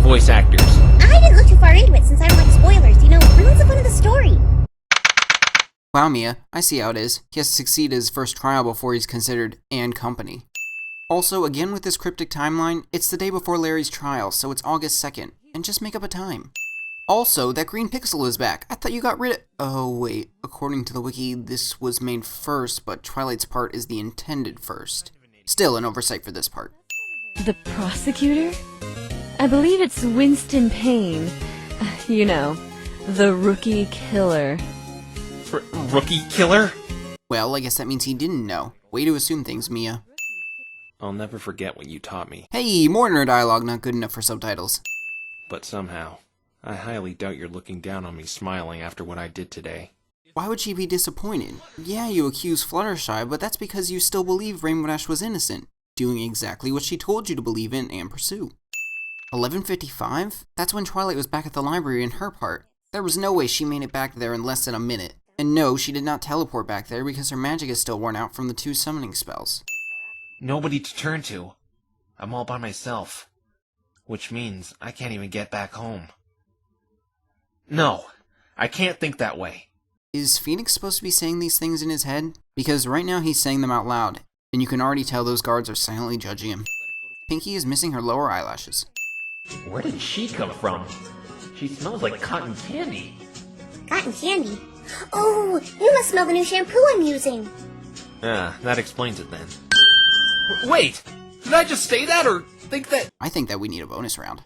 voice actors. I didn't look too far into it since I don't like spoilers, you know, it ruins the fun of the story. Wow, Mia, I see how it is. He has to succeed at his first trial before he's considered and company. Also, again with this cryptic timeline, it's the day before Larry's trial, so it's August 2nd, and just make up a time. Also, that green pixel is back. I thought you got rid of— oh wait, according to the wiki, this was made first, but Twilight's part is the intended first. Still an oversight for this part. The prosecutor? I believe it's Winston Payne. You know, the rookie killer. Rookie killer? Well, I guess that means he didn't know. Way to assume things, Mia. I'll never forget what you taught me. Hey, more inner dialogue not good enough for subtitles. But somehow, I highly doubt you're looking down on me smiling after what I did today. Why would she be disappointed? Yeah, you accuse Fluttershy, but that's because you still believe Rainbow Dash was innocent, doing exactly what she told you to believe in and pursue. 11:55? That's when Twilight was back at the library in her part. There was no way she made it back there in less than a minute. And no, she did not teleport back there because her magic is still worn out from the 2 summoning spells. Nobody to turn to. I'm all by myself. Which means I can't even get back home. No, I can't think that way. Is Phoenix supposed to be saying these things in his head? Because right now he's saying them out loud, and you can already tell those guards are silently judging him. Pinkie is missing her lower eyelashes. Where did she come from? She smells like cotton candy. Cotton candy? Oh, you must smell the new shampoo I'm using. Ah, that explains it then. Wait! Did I just say that or think that— I think that we need a bonus round.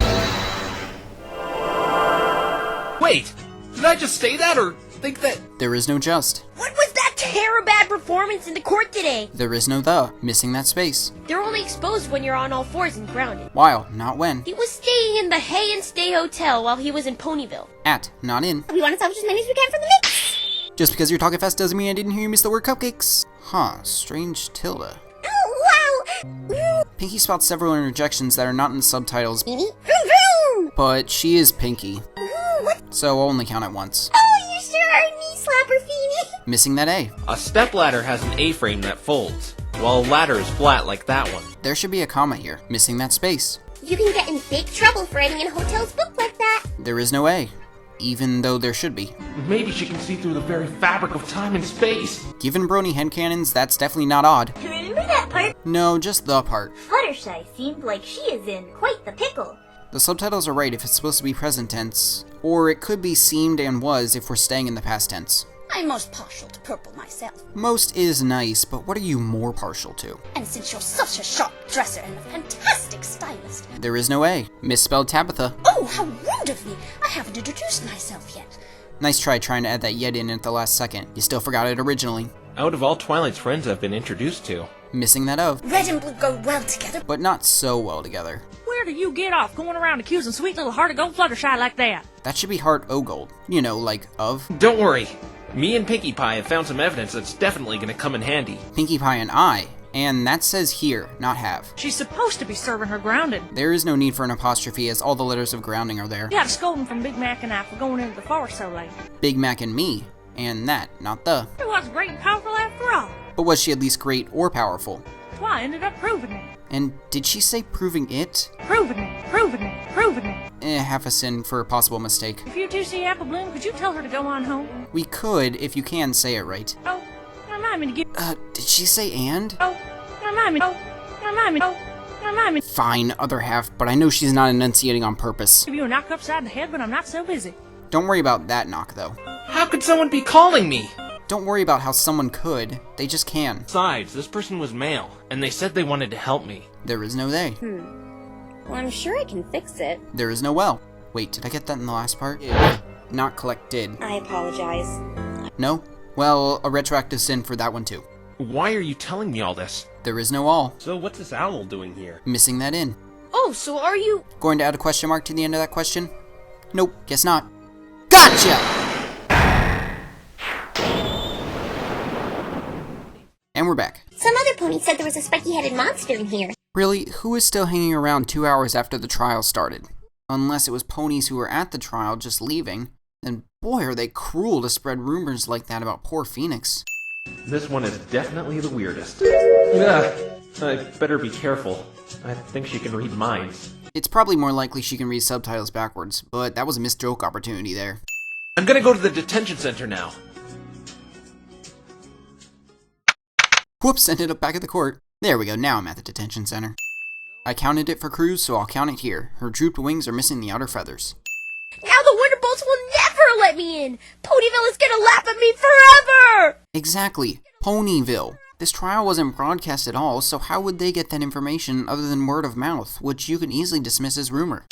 Wait! Did I just say that or think that— There is no just. What was that terrible bad performance in the court today? There is no the. Missing that space. They're only exposed when you're on all fours and grounded. While, not when. He was staying in the Hay and Stay Hotel while he was in Ponyville. At, not in. We want to salvage as many as we can from the mix. Just because you're talking fast doesn't mean I didn't hear you miss the word cupcakes. Huh, strange tilde. Oh, wow! Pinkie spouts several interjections that are not in the subtitles, Beanie? Vroom, vroom! but she is Pinkie, Ooh, what? so I'll only count it once. Oh, you sure are a knee slapper, Feeny. Missing that A. a stepladder has an A-frame that folds, while a ladder is flat like that one. There should be a comma here. Missing that space. You can get in big trouble for writing in a hotel's book like that. There is no A, even though there should be. Maybe she can see through the very fabric of time and space. Given brony headcanons, that's definitely not odd. Remember that part? No, just the part. Fluttershy seemed like she is in quite the pickle. The subtitles are right if it's supposed to be present tense, or it could be seemed and was if we're staying in the past tense. I'm most partial to purple myself. Most is nice, but what are you more partial to? And since you're such a sharp dresser and a fantastic stylist. There is no A. Misspelled Tabitha. Oh, how rude of me! I haven't introduced myself yet. Nice try trying to add that yet in at the last second. You still forgot it originally. Out of all Twilight's friends I've been introduced to. Missing that of. Red and blue go well together. But not so well together. Where do you get off going around accusing sweet little heart of gold Fluttershy like that? That should be Heart O Gold. You know, like of. Don't worry. Me and Pinkie Pie have found some evidence that's definitely gonna come in handy. Pinkie Pie and I. And that says here, not have. She's supposed to be serving her grounded. There is no need for an apostrophe as all the letters of grounding are there. You got a scolding from Big Mac and I for going into the forest so late. Big Mac and me. And that, not the. It was great and powerful after all. But was she at least great or powerful? Twi ended up proving it. And did she say proving it? Proving it, proving it, proving it. Half a sin for a possible mistake. If you two see Apple Bloom, could you tell her to go on home? We could, if you can say it right. Oh, remind me to give. Did she say and? Oh, remind me. Oh, remind me. Oh, remind me. Fine, other half, but I know she's not enunciating on purpose. Give you a knock upside the head when I'm not so busy. Don't worry about that knock, though. How could someone be calling me? Don't worry about how someone could. They just can. Besides, this person was male, and they said they wanted to help me. There is no they. Well, I'm sure I can fix it. There is no well. Wait, did I get that in the last part? Not collected. I apologize. No? Well, a retroactive sin for that one too. Why are you telling me all this? There is no all. So what's this owl doing here? Missing that in. Oh, so are you... Going to add a question mark to the end of that question? Nope, guess not. Gotcha! And we're back. Some other pony said there was a spiky-headed monster in here. Really, who is still hanging around 2 hours after the trial started? Unless it was ponies who were at the trial just leaving. Then boy are they cruel to spread rumors like that about poor Phoenix. This one is definitely the weirdest. Ugh, I better be careful. I think she can read minds. It's probably more likely she can read subtitles backwards, but that was a missed joke opportunity there. I'm gonna go to the detention center now. Whoops, ended up back at the court. There we go, now I'm at the detention center. I counted it for Cruz, so I'll count it here. Her drooped wings are missing the outer feathers. Now the Wonderbolts will never let me in! Ponyville is gonna laugh at me forever! Exactly, Ponyville. This trial wasn't broadcast at all, so how would they get that information other than word of mouth, which you can easily dismiss as rumor?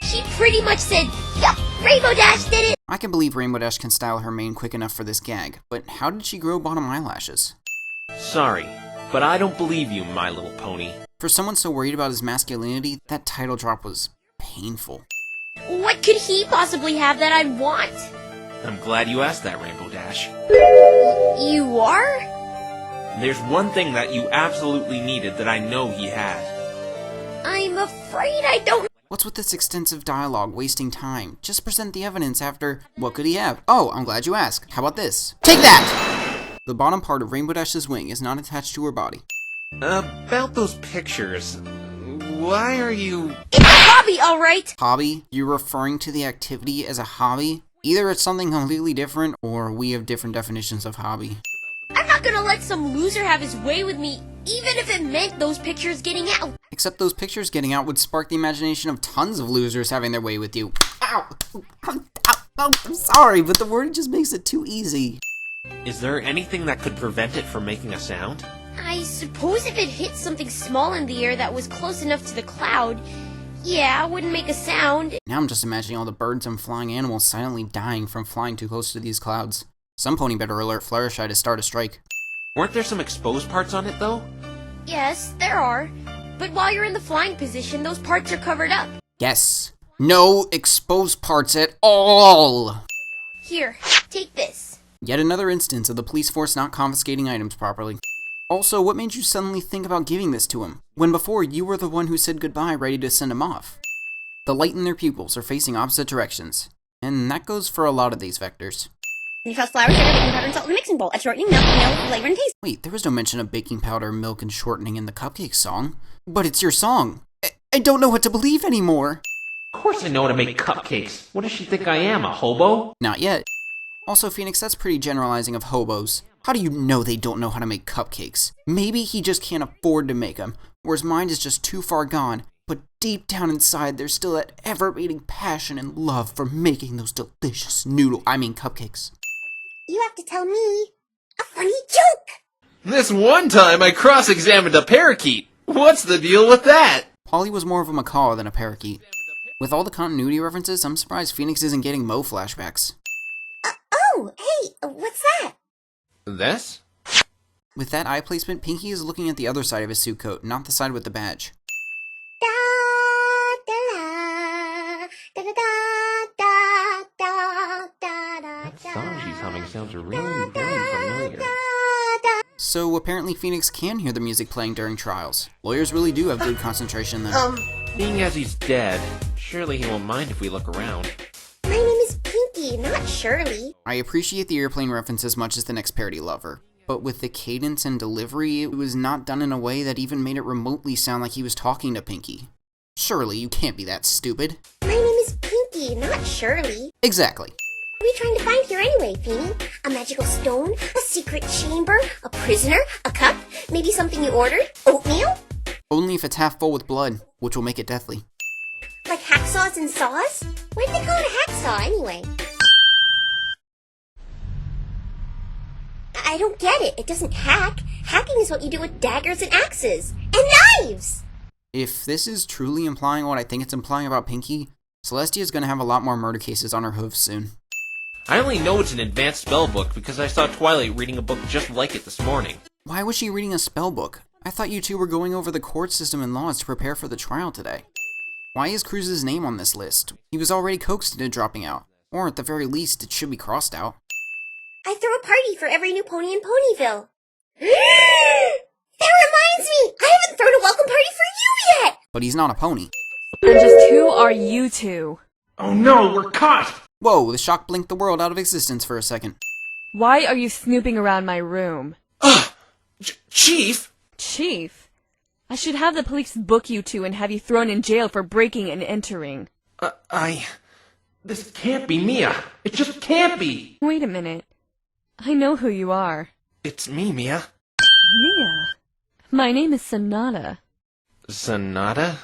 She pretty much said, yup, Rainbow Dash did it! I can believe Rainbow Dash can style her mane quick enough for this gag, but how did she grow bottom eyelashes? Sorry, but I don't believe you, My Little Pony. For someone so worried about his masculinity, that title drop was painful. What could he possibly have that I'd want? I'm glad you asked that, Rainbow Dash. You are? There's one thing that you absolutely needed that I know he had. I'm afraid I don't. What's with this extensive dialogue, wasting time? Just present the evidence after... What could he have? Oh, I'm glad you asked. How about this? Take that! The bottom part of Rainbow Dash's wing is not attached to her body. About those pictures, why are you... It's a hobby, alright! Hobby? You're referring to the activity as a hobby? Either it's something completely different, or we have different definitions of hobby. I'm not gonna let some loser have his way with me, even if it meant those pictures getting out. Except those pictures getting out would spark the imagination of tons of losers having their way with you. Ow! I'm sorry, but the word just makes it too easy. Is there anything that could prevent it from making a sound? I suppose if it hit something small in the air that was close enough to the cloud, yeah, it wouldn't make a sound. Now I'm just imagining all the birds and flying animals silently dying from flying too close to these clouds. Some pony better alert Fluttershy to start a strike. Weren't there some exposed parts on it, though? Yes, there are. But while you're in the flying position, those parts are covered up. Yes. No exposed parts at all! Here, take this. Yet another instance of the police force not confiscating items properly. Also, what made you suddenly think about giving this to him, when before you were the one who said goodbye ready to send him off? The light in their pupils are facing opposite directions, and that goes for a lot of these vectors. You toss flour, sugar, baking powder, and salt in the mixing bowl. Add shortening, milk, flavor, and taste. Wait, there was no mention of baking powder, milk, and shortening in the cupcake song. But it's your song. I don't know what to believe anymore. Of course I know how to make cupcakes. What does she think I am, a hobo? Not yet. Also, Phoenix, that's pretty generalizing of hobos. How do you know they don't know how to make cupcakes? Maybe he just can't afford to make them, or his mind is just too far gone, but deep down inside there's still that ever-beating passion and love for making those delicious cupcakes. You have to tell me a funny joke. This one time I cross-examined a parakeet. What's the deal with that? Polly was more of a macaw than a parakeet. With all the continuity references, I'm surprised Phoenix isn't getting Mo flashbacks. Oh, hey, what's that? This? With that eye placement, Pinkie is looking at the other side of his suit coat, not the side with the badge. That song she's humming sounds really very familiar. So apparently Phoenix can hear the music playing during trials. Lawyers really do have good concentration then. Being as he's dead, surely he won't mind if we look around. My name is Pinkie, not Shirley. I appreciate the airplane reference as much as the next parody lover, but with the cadence and delivery, it was not done in a way that even made it remotely sound like he was talking to Pinkie. Surely you can't be that stupid. My name is Pinkie, not Shirley. Exactly. What are you trying to find here anyway, Feeny? A magical stone? A secret chamber? A prisoner? A cup? Maybe something you ordered? Oatmeal? Only if it's half full with blood, which will make it deathly. Like hacksaws and saws? Why did they call it a hacksaw anyway? I don't get it. It doesn't hack. Hacking is what you do with daggers and axes. And knives! If this is truly implying what I think it's implying about Pinkie, Celestia's gonna have a lot more murder cases on her hooves soon. I only know it's an advanced spell book because I saw Twilight reading a book just like it this morning. Why was she reading a spell book? I thought you two were going over the court system and laws to prepare for the trial today. Why is Cruz's name on this list? He was already coaxed into dropping out. Or at the very least, it should be crossed out. I throw a party for every new pony in Ponyville. That reminds me! I haven't thrown a welcome party for you yet! But he's not a pony. And just who are you two? Oh no, we're caught! Whoa, the shock blinked the world out of existence for a second. Why are you snooping around my room? Chief! Chief? I should have the police book you two and have you thrown in jail for breaking and entering. This can't be Mia. It just can't be. Wait a minute. I know who you are. It's me, Mia. Mia. My name is Sonata. Sonata?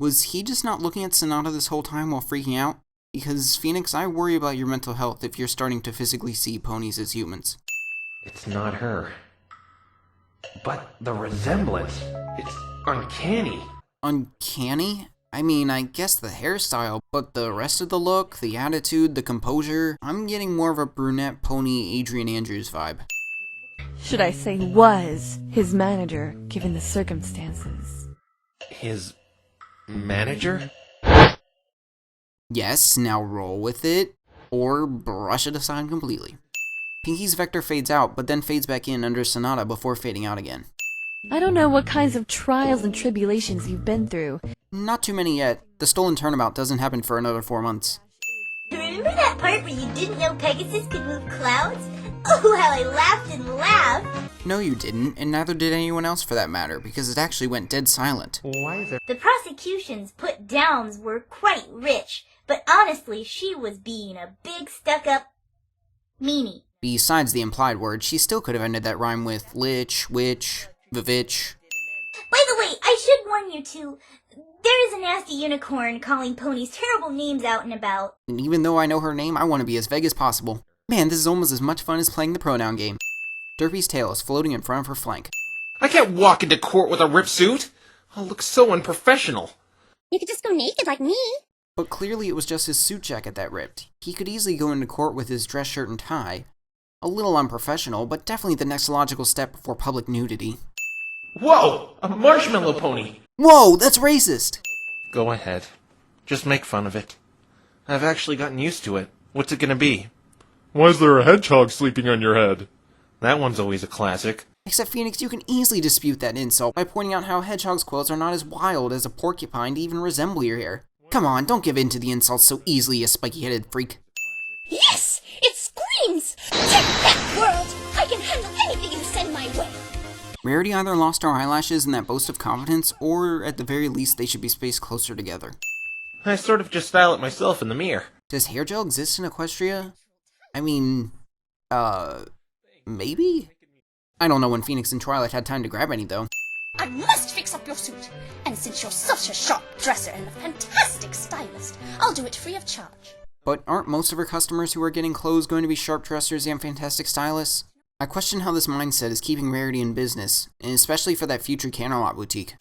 Was he just not looking at Sonata this whole time while freaking out? Because, Phoenix, I worry about your mental health if you're starting to physically see ponies as humans. It's not her. But the resemblance, it's uncanny. Uncanny? I mean, I guess the hairstyle, but the rest of the look, the attitude, the composure, I'm getting more of a brunette pony Adrian Andrews vibe. Should I say was his manager, given the circumstances. His manager? Yes, now roll with it, or brush it aside completely. Pinkie's vector fades out, but then fades back in under Sonata before fading out again. I don't know what kinds of trials and tribulations you've been through. Not too many yet. The stolen turnabout doesn't happen for another 4 months. Remember that part where you didn't know Pegasus could move clouds? Oh, how I laughed and laughed! No, you didn't, and neither did anyone else for that matter, because it actually went dead silent. Why is there... The prosecution's put downs were quite rich, but honestly, she was being a big stuck-up meanie. Besides the implied word, she still could have ended that rhyme with lich, witch, vivitch. By the way, I should warn you two, there is a nasty unicorn calling ponies terrible names out and about. And even though I know her name, I want to be as vague as possible. Man, this is almost as much fun as playing the pronoun game. Derpy's tail is floating in front of her flank. I can't walk into court with a ripped suit! I'll look so unprofessional. You could just go naked like me. But clearly it was just his suit jacket that ripped. He could easily go into court with his dress shirt and tie. A little unprofessional, but definitely the next logical step before public nudity. Whoa! A marshmallow pony! Whoa, that's racist! Go ahead. Just make fun of it. I've actually gotten used to it. What's it gonna be? Why is there a hedgehog sleeping on your head? That one's always a classic. Except Phoenix, you can easily dispute that insult by pointing out how hedgehog's quills are not as wild as a porcupine to even resemble your hair. Come on, don't give in to the insults so easily, you spiky-headed freak. Yes! It screams! Take that, world! I can handle anything you send my way! Rarity either lost her eyelashes in that boast of confidence, or at the very least they should be spaced closer together. I sort of just style it myself in the mirror. Does hair gel exist in Equestria? I mean, maybe? I don't know when Phoenix and Twilight had time to grab any, though. I must fix up your suit, and since you're such a sharp dresser and a fantastic stylist, I'll do it free of charge. But aren't most of her customers who are getting clothes going to be sharp dressers and fantastic stylists? I question how this mindset is keeping Rarity in business, and especially for that future Canterlot boutique.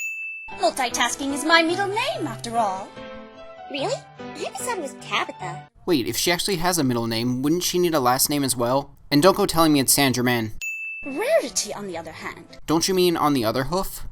Multitasking is my middle name, after all. Really? I always thought it was Tabitha. Wait, if she actually has a middle name, wouldn't she need a last name as well? And don't go telling me it's Saint Germain. Rarity, on the other hand. Don't you mean on the other hoof?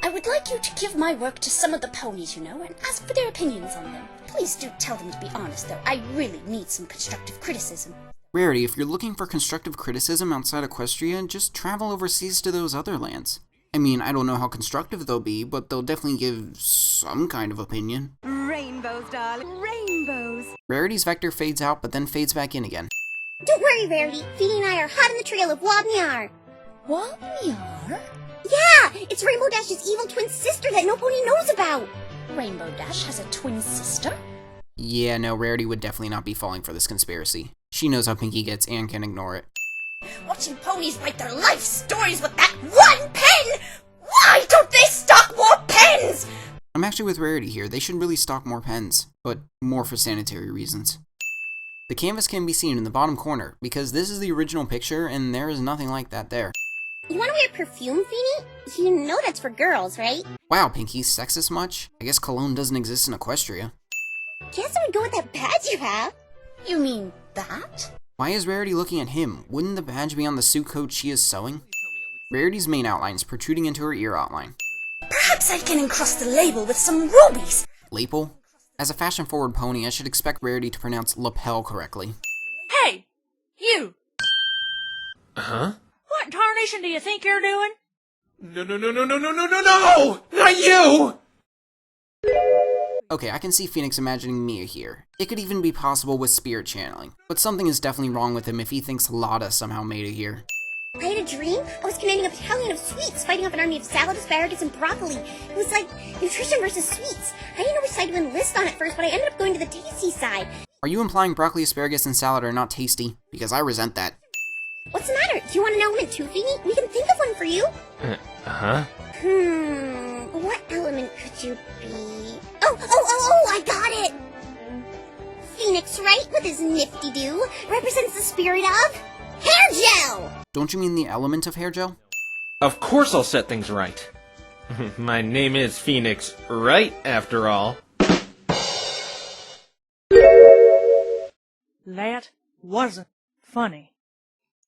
I would like you to give my work to some of the ponies, you know, and ask for their opinions on them. Please do tell them to be honest, though. I really need some constructive criticism. Rarity, if you're looking for constructive criticism outside Equestria, just travel overseas to those other lands. I mean, I don't know how constructive they'll be, but they'll definitely give some kind of opinion. Rainbows, darling, rainbows. Rarity's vector fades out, but then fades back in again. Don't worry, Rarity. Feeny and I are hot on the trail of Wabniar. Wabniar? Yeah! It's Rainbow Dash's evil twin sister that no pony knows about! Rainbow Dash has a twin sister? Yeah, no, Rarity would definitely not be falling for this conspiracy. She knows how Pinkie gets and can ignore it. Watching ponies write their life stories with that one pen! Why don't they stock more pens? I'm actually with Rarity here. They should really stock more pens, but more for sanitary reasons. The canvas can be seen in the bottom corner, because this is the original picture and there is nothing like that there. You wanna wear perfume, Feeny? You know that's for girls, right? Wow, Pinkie, sexist much? I guess cologne doesn't exist in Equestria. Guess I would go with that badge you have. You mean that? Why is Rarity looking at him? Wouldn't the badge be on the suit coat she is sewing? Rarity's main outline is protruding into her ear outline. Perhaps I can encrust the label with some rubies. Label? As a fashion-forward pony, I should expect Rarity to pronounce lapel correctly. Hey! You! Huh? What in tarnation do you think you're doing? No! Not you! Okay, I can see Phoenix imagining Mia here. It could even be possible with spirit channeling, but something is definitely wrong with him if he thinks Lada somehow made it here. I had a dream. I was commanding a battalion of sweets fighting off an army of salad, asparagus, and broccoli. It was like nutrition versus sweets. I didn't know which side to enlist on at first, but I ended up going to the tasty side. Are you implying broccoli, asparagus, and salad are not tasty? Because I resent that. What's the matter? Do you want an element too, Feeny? We can think of one for you. Huh? What element could you be? Oh, I got it! Phoenix, right? With his nifty-doo, represents the spirit of hair gel! Don't you mean the element of hair gel? Of course I'll set things right. My name is Phoenix, right, after all. That wasn't funny.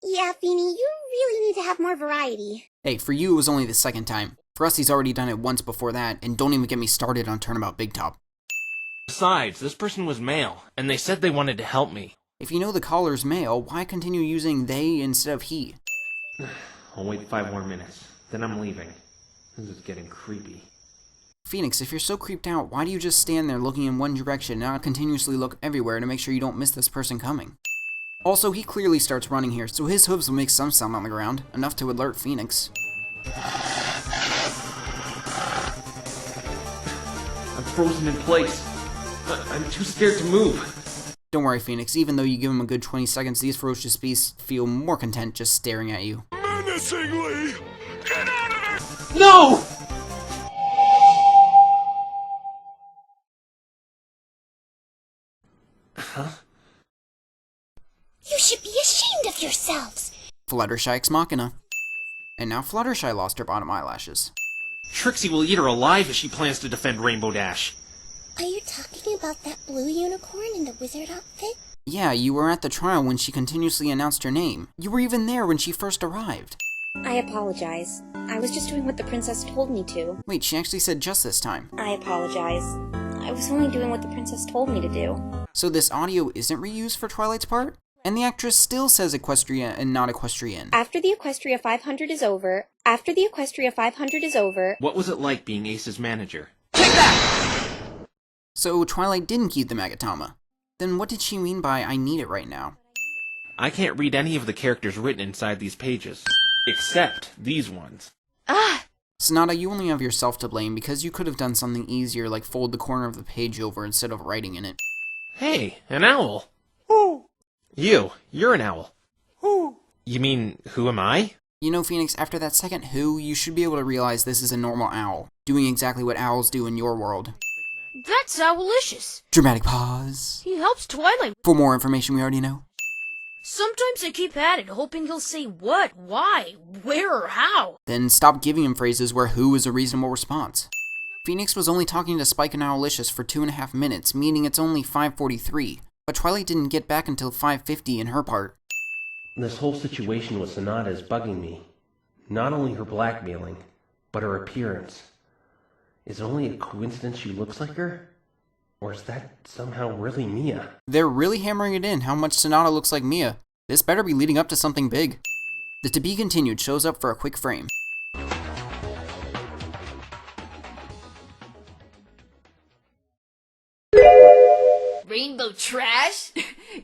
Yeah, Feeny, you really need to have more variety. Hey, for you it was only the second time. For us he's already done it once before that, and don't even get me started on Turnabout Big Top. Besides, this person was male, and they said they wanted to help me. If you know the caller's male, why continue using they instead of he? I'll wait 5 more minutes, then I'm leaving. This is getting creepy. Phoenix, if you're so creeped out, why do you just stand there looking in one direction and not continuously look everywhere to make sure you don't miss this person coming? Also, he clearly starts running here, so his hooves will make some sound on the ground, enough to alert Phoenix. I'm frozen in place. I'm too scared to move. Don't worry, Phoenix, even though you give him a good 20 seconds, these ferocious beasts feel more content just staring at you. Menacingly! Get out of here! No! Huh? You should be ashamed of yourselves! Fluttershy ex machina. And now Fluttershy lost her bottom eyelashes. Trixie will eat her alive if she plans to defend Rainbow Dash. Are you talking about that blue unicorn in the wizard outfit? Yeah, you were at the trial when she continuously announced her name. You were even there when she first arrived. I apologize. I was just doing what the princess told me to. Wait, she actually said just this time. I apologize. I was only doing what the princess told me to do. So this audio isn't reused for Twilight's part? And the actress still says Equestria and not Equestrian. After the Equestria 500 is over, What was it like being Ace's manager? So Twilight didn't keep the Magatama. Then what did she mean by I need it right now? I can't read any of the characters written inside these pages. Except these ones. Sonata, you only have yourself to blame because you could have done something easier like fold the corner of the page over instead of writing in it. Hey, an owl. Who? You're an owl. Who? You mean, who am I? You know, Phoenix, after that second who, you should be able to realize this is a normal owl, doing exactly what owls do in your world. That's Owlicious. Dramatic pause. He helps Twilight. For more information we already know. Sometimes I keep at it, hoping he'll say what, why, where, or how. Then stop giving him phrases where who is a reasonable response. Phoenix was only talking to Spike and Owlicious for 2.5 minutes, meaning it's only 5:43. But Twilight didn't get back until 5:50 in her part. This whole situation with Sonata is bugging me. Not only her blackmailing, but her appearance. Is it only a coincidence she looks like her? Or is that somehow really Mia? They're really hammering it in how much Sonata looks like Mia. This better be leading up to something big. The to be continued shows up for a quick frame. Rainbow Trash?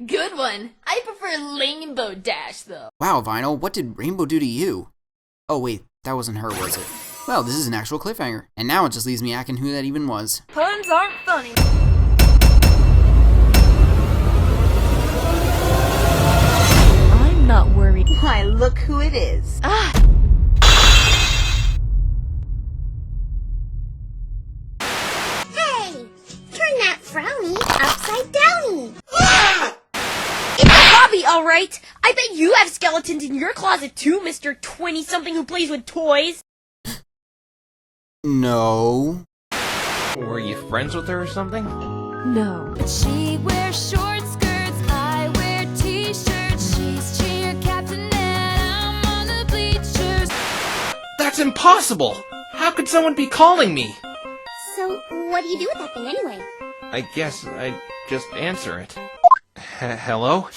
Good one. I prefer Rainbow Dash, though. Wow, Vinyl, what did Rainbow do to you? Oh wait, that wasn't her, was it? Well, this is an actual cliffhanger. And now it just leaves me asking who that even was. Puns aren't funny. I'm not worried. Why, look who it is. Hey! Turn that frowny upside downy! It's a hobby, alright! I bet you have skeletons in your closet too, Mr. 20-something who plays with toys! No. Were you friends with her or something? No. She wears short skirts, I wear t-shirts. She's cheer captain and I'm on the bleachers. That's impossible! How could someone be calling me? So, what do you do with that thing anyway? I guess I just answer it. Hello?